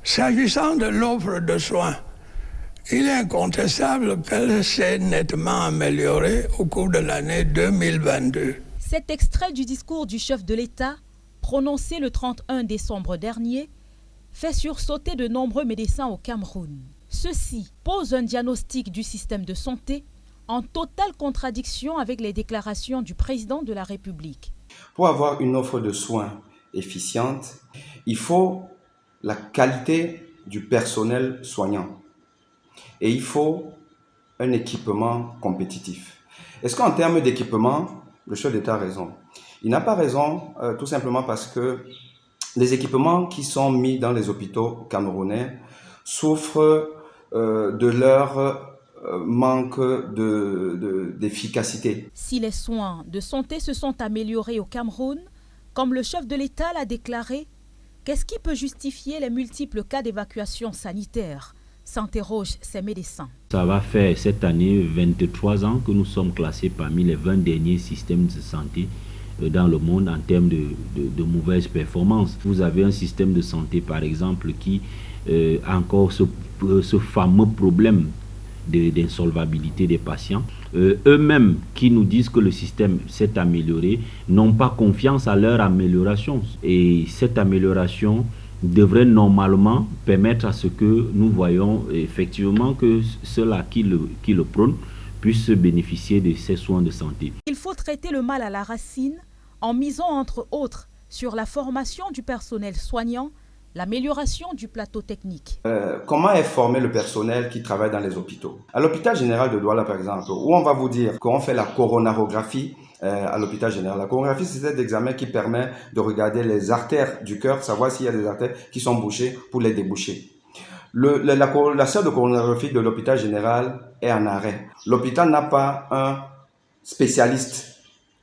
S'agissant de l'offre de soins, il est incontestable qu'elle s'est nettement améliorée au cours de l'année 2022. Cet extrait du discours du chef de l'État, prononcé le 31 décembre dernier, fait sursauter de nombreux médecins au Cameroun. Ceci pose un diagnostic du système de santé en totale contradiction avec les déclarations du président de la République. Pour avoir une offre de soins efficiente, il faut la qualité du personnel soignant et il faut un équipement compétitif. Est-ce qu'en termes d'équipement, le chef d'État a raison? Il n'a pas raison tout simplement parce que les équipements qui sont mis dans les hôpitaux camerounais souffrent de leur manque d'efficacité. Si les soins de santé se sont améliorés au Cameroun, comme le chef de l'État l'a déclaré, qu'est-ce qui peut justifier les multiples cas d'évacuation sanitaire? S'interrogent ces médecins. Ça va faire cette année 23 ans que nous sommes classés parmi les 20 derniers systèmes de santé dans le monde en termes de mauvaises performances. Vous avez un système de santé par exemple qui a encore ce fameux problème d'insolvabilité des patients. Eux-mêmes qui nous disent que le système s'est amélioré n'ont pas confiance à leur amélioration. Et cette amélioration devrait normalement permettre à ce que nous voyons effectivement que ceux-là qui le prônent puissent bénéficier de ces soins de santé. Il faut traiter le mal à la racine en misant entre autres sur la formation du personnel soignant, l'amélioration du plateau technique. Comment est formé le personnel qui travaille dans les hôpitaux? À l'hôpital général de Douala, par exemple, où on va vous dire qu'on fait la coronarographie à l'hôpital général. La coronarographie, c'est cet examen qui permet de regarder les artères du cœur, savoir s'il y a des artères qui sont bouchées pour les déboucher. La salle de coronarographie de l'hôpital général est en arrêt. L'hôpital n'a pas un spécialiste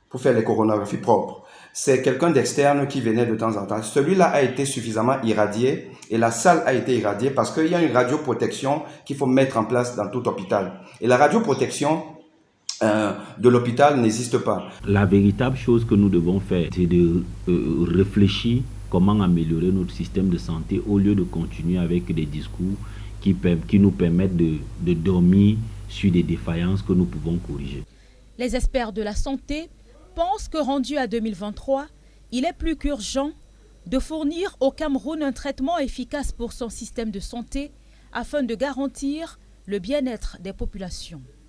pour faire les coronarographies propres. C'est quelqu'un d'externe qui venait de temps en temps. Celui-là a été suffisamment irradié et la salle a été irradiée parce qu'il y a une radioprotection qu'il faut mettre en place dans tout hôpital. Et la radioprotection de l'hôpital n'existe pas. La véritable chose que nous devons faire, c'est de réfléchir comment améliorer notre système de santé au lieu de continuer avec des discours qui nous permettent de dormir sur des défaillances que nous pouvons corriger. Les experts de la santé pensent que rendu à 2023, il est plus qu'urgent de fournir au Cameroun un traitement efficace pour son système de santé afin de garantir le bien-être des populations.